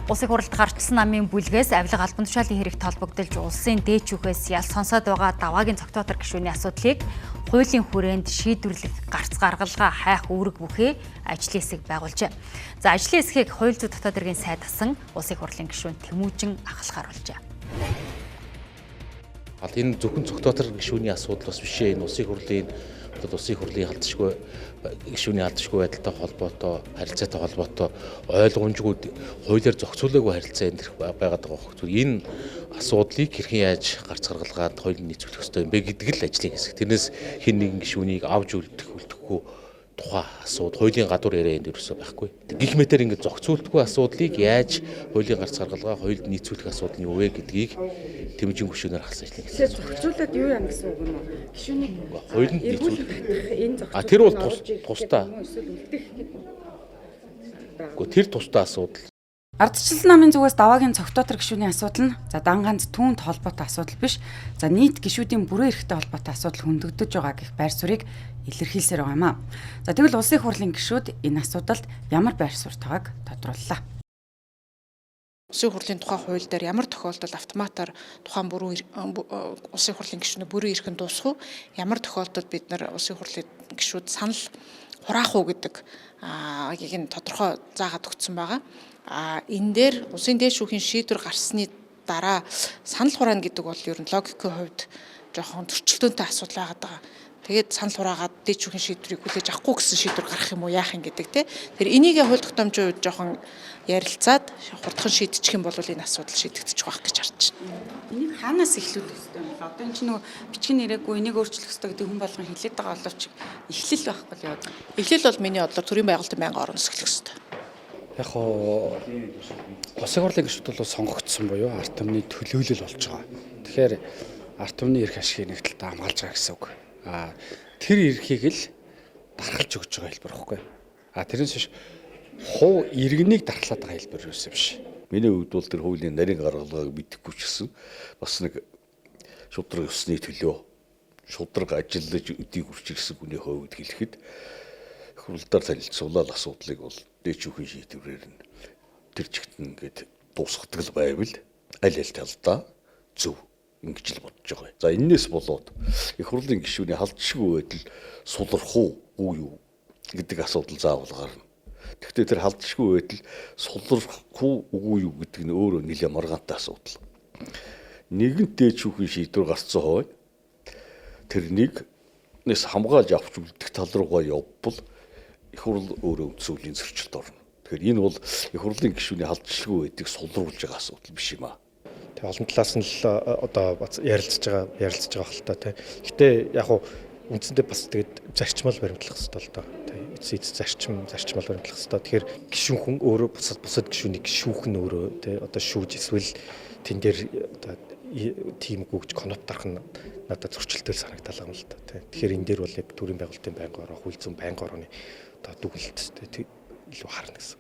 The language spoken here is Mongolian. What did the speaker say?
Улсын хурлд гарчсан намын бүлгээс авилга албан тушаалын хэрэгт холбогдолж улсын дээд шүүхээс ял сонсоод байгаа даваагийн цогтоотор гишүүний асуудлыг хуулийн хүрээнд шийдвэрлэх гарц гаргалгаа хайх үүрэг бүхээ ажлын хэсэг байгуулжээ. За ажлын хэсгийг хууль зүйн дотоод хэргийн сайд асан улсын хурлын гишүүн Тэмүүжин ахалхааруулжээ. Энэ зөвхөн цогтоотор гишүүний асуудал бас биш ээ. Энэ улсын хурлын халдшгүй гишүүний халдшгүй байдалтай холбоотой, харилцаатай холбоотой ойлгомжгүй хуулиар зохицуулаагүй харилцаа энэ байгаад байгаа хөх. Энэ асуудлыг хэрхэн яаж гарц гаргалгаад хуулийг нийцүүлэх ёстой юм бэ гэдэг л ажлын хэсэг. Тэрнээс хэн нэгэн гишүүнийг авж үлдэхгүй тухай асуудал хуулийн гадуур яриа энд ерөөсөө байхгүй. Гэх мэтээр ингэ зохицуулдаггүй асуудлыг яаж хуулийн гарц гаргалгаа хуульд нийцүүлэх асуудал нь юу вэ гэдгийг Тэмүүжин гишүүнээр ахсан ажлын хэсэг. Зохицуулаад юу юм гэсэн үг юм уу? Гишүүнийг хуулинд нийцүүлэх энэ зохицуулалт. Тэр бол тусдаа. Тэр тусдаа асуудал. Ардчилсан намын зүгээс даваагийн цогтоотор гишүүний асуудал нь дан ганц түүнд холбоотой асуудал биш. За нийт гишүүдийн бүрэн эрхтэй холбоотой асуудал хөндөгдөж байгаа гэх байр суурийг илэрхийлсээр байгаа юм аа. За тэгвэл улсын хурлын гишүүд энэ асуудалд ямар байр суурь тавайг тодрууллаа. Улсын хурлын тухай хууль дээр ямар тохиолдолд автоматар тухайн улсын хурлын гишүүний бүрэн эрхэнд дуусах уу? Ямар тохиолдолд бид нар улсын хурлын гишүүд санал хураах уу гэдэг энэ тодорхой заагаад өгсөн байгаа. Энэ дээр улсын дээд шүүхийн шийдвэр гарсны дараа санал хураана гэдэг бол ер нь логикийн хувьд жоохон зөрчилдөөнтэй асуудал байгаад байгаа. Тэгээд санал хураагаад дээд шүүхийн шийдвэрийг хүлээж авахгүй гэсэн шийдвэр гарах юм уу яах юм гэдэг те. Тэр энийг хууль тогтоомжийн хувьд жоохон ярилцаад хурдхан шийдчих юм бол энэ асуудал шийдэгдэж байгаа гэж харж байна. Энийг хаанаас эхлүүлэх ёстой юм бэ? Одоо энэ чинь нөгөө бичгийн нэрээгүй энийг өөрчлөх ёстой гэдэг хүн болгон хэлээд байгаа боловч эхлэл байхгүй л яваад байна. Эхлэл бол миний бодлоор төрийн байгуулалтын байнгын орноос эхлэх ёстой. Яг хоо улсын хурлын гишүүд бол сонгогдсон буюу ард түмний төлөөлөл болж байгаа. Тэгэхээр ард түмний эрх ашигыг нэг талдаа хамгаалж байгаа гэсэн үг. Тэр эрхийг л дархалж өгч байгаа хэлбэр байхгүй. Тэрнээс биш хуу иргэнийг дархлаад байгаа хэлбэр юусэн биш. Миний хувьд бол тэр хуулийн нарийн гаргалгааг мэдэхгүй ч гэсэн бас нэг шудраг ёсны төлөө шудраг ажиллаж өдийг хүрч ирсэн хүний хувьд хэлэхэд хурлаар танилцуулаад асуудлыг бол дээд шүүхийн шийдвэрээр нь тэр чигт ингээд дуусгадаг байвал аль талдаа зөв ингэж л бодож байгаа. За энээс болоод их хурлын гишүүний халдшгүй байдал сулрах уу юу гэдэг асуудал заавал гарна. Гэхдээ тэр халдшгүй байдал сулрах уу юу гэдэг нь өөрөө нэлээд маргаантай асуудал. Нэгэнт дээд шүүхийн шийдвэр гарцсан хойно тэрнийг хамгаалж авч үлдэх тал руугаа явбал их хурл өөрөө үндсүүлийн зөрчилд орно. Тэгэхээр энэ бол их хурлын гишүүний халдшгүй байдгийг сулруулж байгаа асуудал биш юм аа. Тэг олон талаас нь л одоо ярилцж байгаа хэлтэй тий. Гэтэ яг уу үндсэндээ бас тэгээд зарчмал баримтлах хэрэгтэй л доо. Тий. Эцсийн зарчмал баримтлах хэрэгтэй. Тэгэхээр гишүүн хүн өөрөө бусад гишүүнийг шүүх нь өөрөө тий одоо шүүж эсвэл тэн дээр одоо тийм гүгж конот дарах нь надад зөрчилтэй санагдал юм л да тий. Тэгэхээр энэ дээр бол яг төрийн байгуулалтын байнгын ороо хууль зүйн байнгын орооны одоо дүгнэлт илүү харна гэсэн.